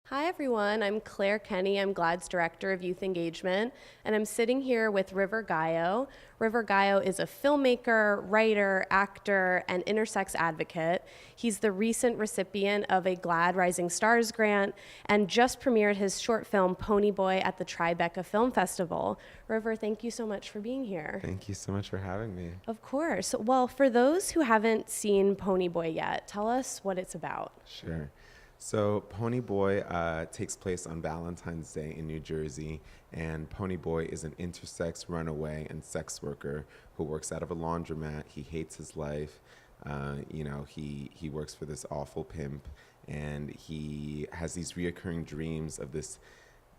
Hi, everyone. I'm Claire Kenny. I'm GLAAD's Director of Youth Engagement, and I'm sitting here with River Gallo. River Gallo is a filmmaker, writer, actor, and intersex advocate. He's the recent recipient of a GLAAD Rising Stars Grant and just premiered his short film, Ponyboi, at the Tribeca Film Festival. River, thank you so much for being here. Thank you so much for having me. Of course. Well, for those who haven't seen Ponyboi yet, tell us what it's about. Sure. So Ponyboi takes place on Valentine's Day in New Jersey, and Ponyboi is an intersex runaway and sex worker who works out of a laundromat. He hates his life. He works for this awful pimp, and he has these reoccurring dreams of this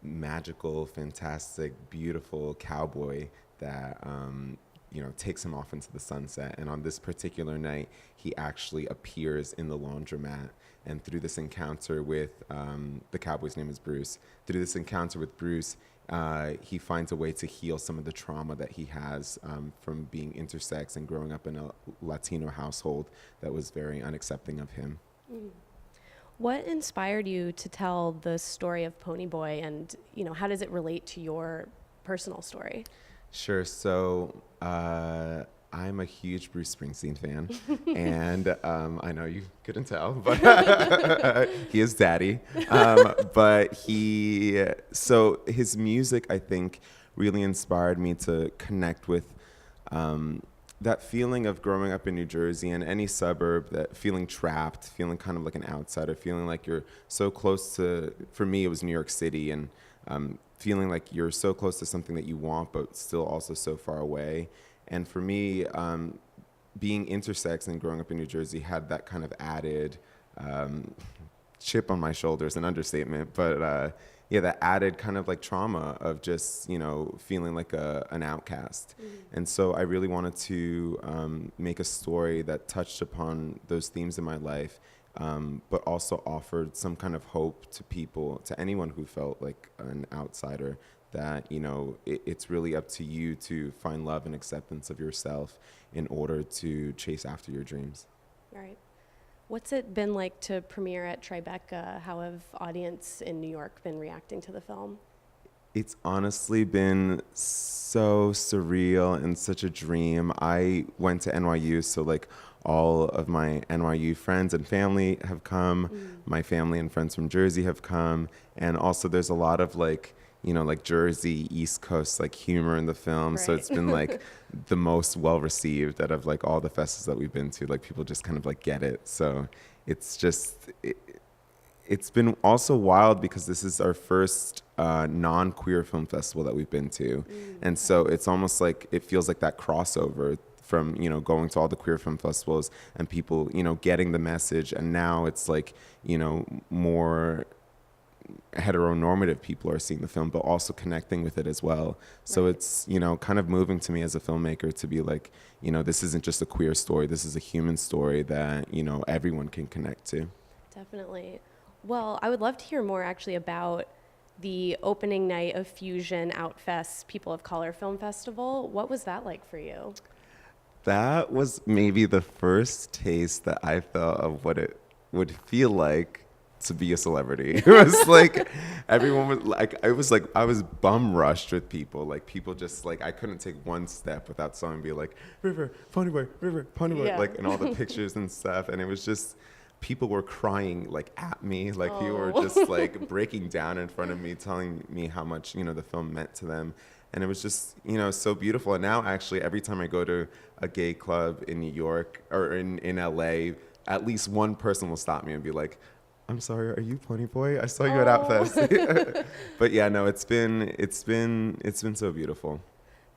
magical, fantastic, beautiful cowboy that takes him off into the sunset. And on this particular night, he actually appears in the laundromat. And through this encounter with the cowboy's name is Bruce. Through this encounter with Bruce, he finds a way to heal some of the trauma that he has from being intersex and growing up in a Latino household that was very unaccepting of him. Mm. What inspired you to tell the story of Ponyboi, and how does it relate to your personal story? Sure. So I'm a huge Bruce Springsteen fan, and I know you couldn't tell, but he is daddy. But his music, I think, really inspired me to connect with that feeling of growing up in New Jersey and any suburb, that feeling trapped, feeling kind of like an outsider, feeling like you're so close to, for me, it was New York City, and feeling like you're so close to something that you want, but still also so far away. And for me, being intersex and growing up in New Jersey had that kind of added chip on my shoulders, an understatement, but that added kind of like trauma of just, feeling like an outcast. Mm-hmm. And so I really wanted to make a story that touched upon those themes in my life, but also offered some kind of hope to people, to anyone who felt like an outsider, that it's really up to you to find love and acceptance of yourself in order to chase after your dreams. Right. What's it been like to premiere at Tribeca? How have audience in New York been reacting to the film? It's honestly been so surreal and such a dream. I went to NYU, so like all of my NYU friends and family have come. My family and friends from Jersey have come. And also there's a lot of like Jersey, East Coast, like humor in the film. Right. So it's been like the most well received out of like all the festivals that we've been to. Like people just kind of like get it. So it's just, it's been also wild because this is our first non-queer film festival that we've been to. And so it's almost like, it feels like that crossover from, going to all the queer film festivals and people, getting the message. And now it's like, more heteronormative people are seeing the film, but also connecting with it as well. So right. It's, kind of moving to me as a filmmaker to be like, this isn't just a queer story. This is a human story that, everyone can connect to. Definitely. Well, I would love to hear more actually about the opening night of Fusion Outfest's People of Color Film Festival. What was that like for you? That was maybe the first taste that I felt of what it would feel like to be a celebrity. It was like everyone was like, I was bum rushed with people. Like people just like, I couldn't take one step without someone be like, River, Ponyboi, yeah. Like, and all the pictures and stuff. And it was just, people were crying like at me, like people were just like breaking down in front of me, telling me how much, the film meant to them. And it was just, so beautiful. And now actually every time I go to a gay club in New York or in LA, at least one person will stop me and be like, I'm sorry, are you Ponyboi? I saw you at Outfest. But yeah, no, it's been so beautiful.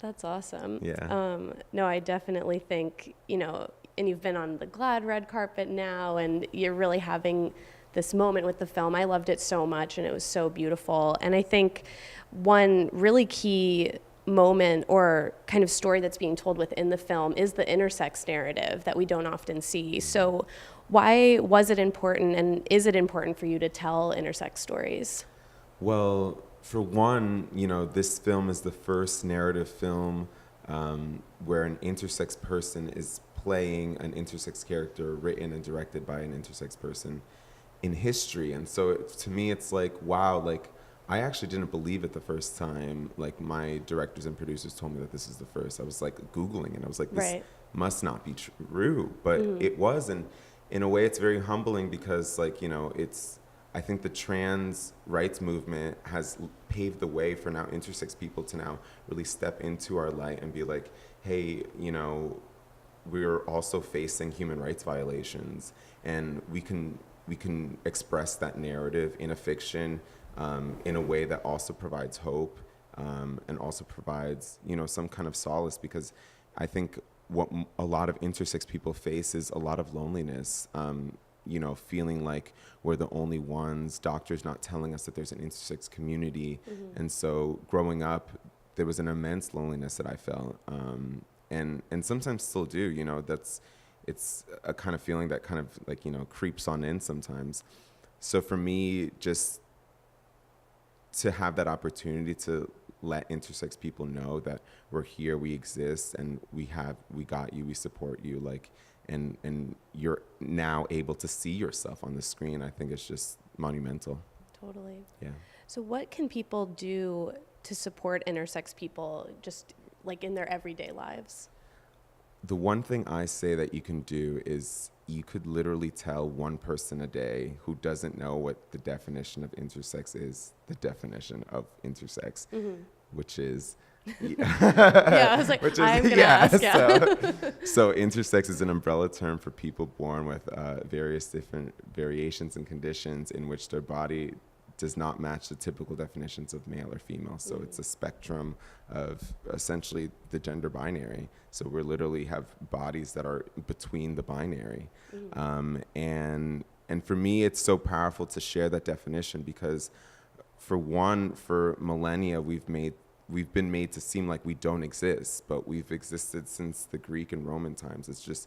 That's awesome. Yeah. No, I definitely think, and you've been on the GLAAD red carpet now, and you're really having this moment with the film. I loved it so much, and it was so beautiful. And I think one really key moment or kind of story that's being told within the film is the intersex narrative that we don't often see. So why was it important, and is it important for you to tell intersex stories? Well, for one, this film is the first narrative film where an intersex person is playing an intersex character written and directed by an intersex person. in history. And so to me, it's like, wow, like I actually didn't believe it the first time. Like my directors and producers told me that this is the first. I was like Googling and I was like, this Right. must not be true, but it was. And in a way, it's very humbling because, like, you know, I think the trans rights movement has paved the way for now intersex people to now really step into our light and be like, hey, you know, we're also facing human rights violations, and we can express that narrative in a fiction in a way that also provides hope and also provides, you know, some kind of solace, because I think what a lot of intersex people face is a lot of loneliness, you know, feeling like we're the only ones, doctors not telling us that there's an intersex community. And so growing up, there was an immense loneliness that I felt, and sometimes still do, you know. It's a kind of feeling that kind of, like, you know, creeps on in sometimes. So for me, just to have that opportunity to let intersex people know that we're here, we exist, and we got you, we support you, like, and you're now able to see yourself on the screen, I think it's just monumental. Totally. Yeah. So what can people do to support intersex people just like in their everyday lives? The one thing I say that you can do is you could literally tell one person a day who doesn't know what the definition of intersex is, the definition of intersex, which is... Yeah, I was like, I'm going to ask. Yeah. So intersex is an umbrella term for people born with various different variations and conditions in which their body does not match the typical definitions of male or female. So it's a spectrum of essentially the gender binary. So we literally have bodies that are between the binary. And for me, it's so powerful to share that definition because, for millennia, we've been made to seem like we don't exist, but we've existed since the Greek and Roman times. It's just,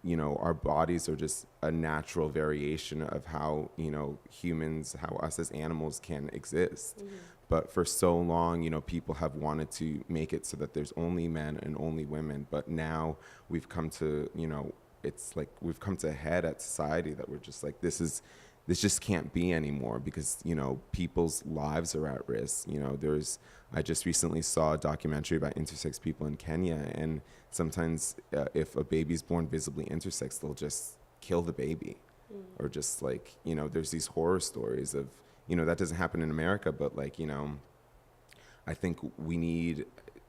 you know, our bodies are just a natural variation of how, you know, humans, how us as animals can exist. But for so long, you know, people have wanted to make it so that there's only men and only women. But now we've come to, you know, it's like we've come to a head at society that we're just like, this just can't be anymore, because, you know, people's lives are at risk. You know, I just recently saw a documentary about intersex people in Kenya, and sometimes if a baby's born visibly intersex, they'll just kill the baby. Or just, like, you know, there's these horror stories of, you know, that doesn't happen in America, but, like, you know, I think we need,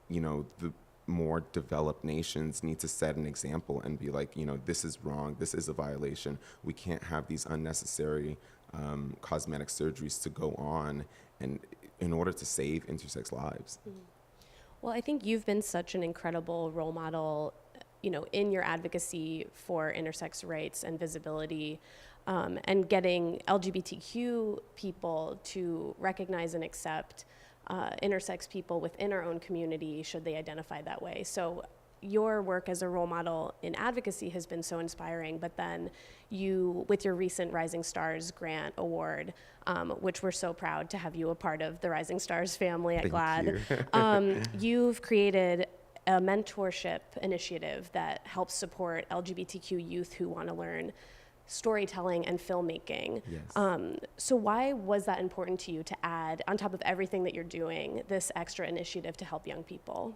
you know, the more developed nations need to set an example and be like, you know, this is wrong, this is a violation. We can't have these unnecessary cosmetic surgeries to go on, and in order to save intersex lives. Well, I think you've been such an incredible role model, you know, in your advocacy for intersex rights and visibility, and getting LGBTQ people to recognize and accept intersex people within our own community, should they identify that way. So your work as a role model in advocacy has been so inspiring, but then you, with your recent Rising Stars Grant Award, which we're so proud to have you a part of the Rising Stars family at GLAAD, you've created a mentorship initiative that helps support LGBTQ youth who want to learn storytelling and filmmaking. Yes. So why was that important to you to add, on top of everything that you're doing, this extra initiative to help young people?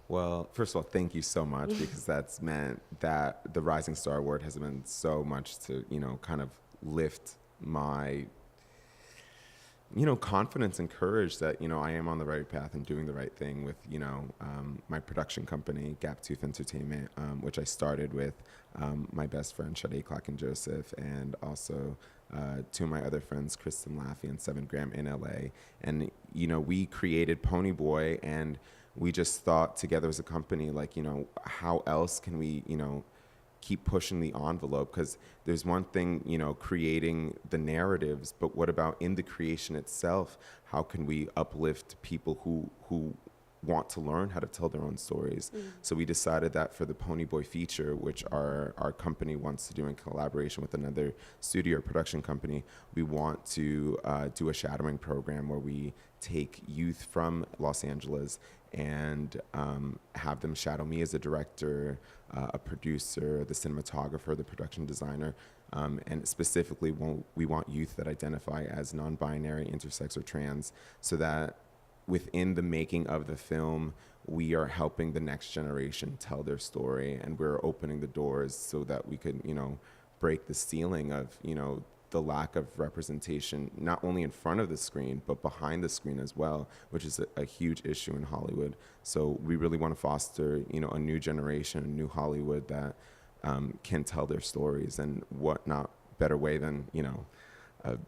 Well, first of all, thank you so much, because that's meant that the Rising Star Award has been so much to, you know, kind of lift my, you know, confidence and courage that, you know, I am on the right path and doing the right thing with, you know, my production company, Gaptooth Entertainment, which I started with my best friend, Sade Clark and Joseph, and also two of my other friends, Kristen Laffey and 7 Gram in LA. And, you know, we created Ponyboi, and we just thought together as a company, like, you know, how else can we, you know, keep pushing the envelope? Because there's one thing, you know, creating the narratives, but what about in the creation itself? How can we uplift people who want to learn how to tell their own stories. So we decided that for the Ponyboi feature, which our company wants to do in collaboration with another studio or production company, we want to do a shadowing program where we take youth from Los Angeles and have them shadow me as a director, a producer, the cinematographer, the production designer. And specifically, we want youth that identify as non-binary, intersex, or trans, so that within the making of the film, we are helping the next generation tell their story, and we're opening the doors so that we could, break the ceiling of, the lack of representation, not only in front of the screen, but behind the screen as well, which is a huge issue in Hollywood. So we really want to foster, a new generation, a new Hollywood that can tell their stories, and what not better way than, the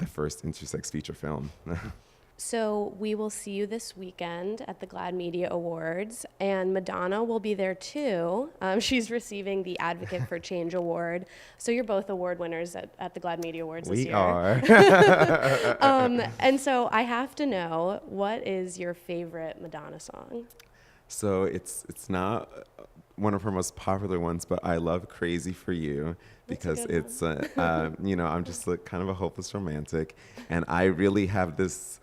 first intersex feature film. So we will see you this weekend at the GLAAD Media Awards, and Madonna will be there too. She's receiving the Advocate for Change Award. So you're both award winners at the GLAAD Media Awards this year. We are. And so I have to know, what is your favorite Madonna song? So it's not one of her most popular ones, but I love "Crazy for You" because it's I'm just kind of a hopeless romantic, and I really have this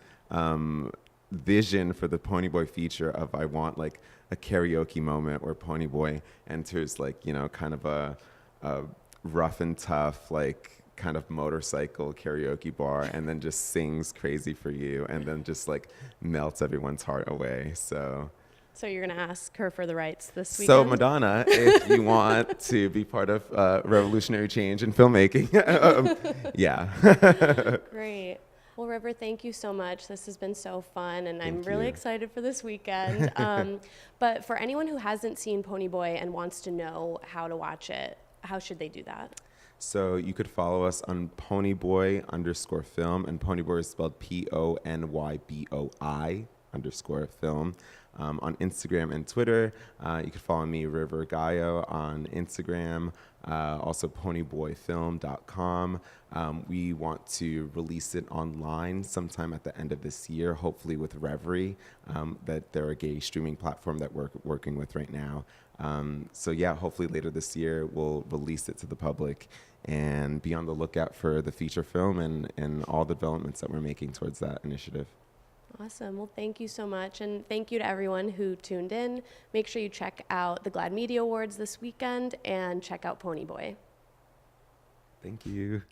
vision for the Ponyboi feature of, I want like a karaoke moment where Ponyboi enters kind of a rough and tough kind of motorcycle karaoke bar, and then just sings "Crazy for You" and then just melts everyone's heart away. So you're going to ask her for the rights this weekend? So Madonna, if you want to be part of revolutionary change in filmmaking, yeah. Great. Well, River, thank you so much. This has been so fun, and I'm Thank really you. excited for this weekend. But for anyone who hasn't seen Ponyboi and wants to know how to watch it, how should they do that? So you could follow us on Ponyboi_film, and Ponyboi is spelled PONYBOI_film. On Instagram and Twitter. You can follow me, River Gallo, on Instagram, also ponyboyfilm.com. We want to release it online sometime at the end of this year, hopefully with Reverie, that they're a gay streaming platform that we're working with right now. So yeah, hopefully later this year we'll release it to the public, and be on the lookout for the feature film and all the developments that we're making towards that initiative. Awesome. Well, thank you so much. And thank you to everyone who tuned in. Make sure you check out the GLAAD Media Awards this weekend and check out Ponyboi. Thank you.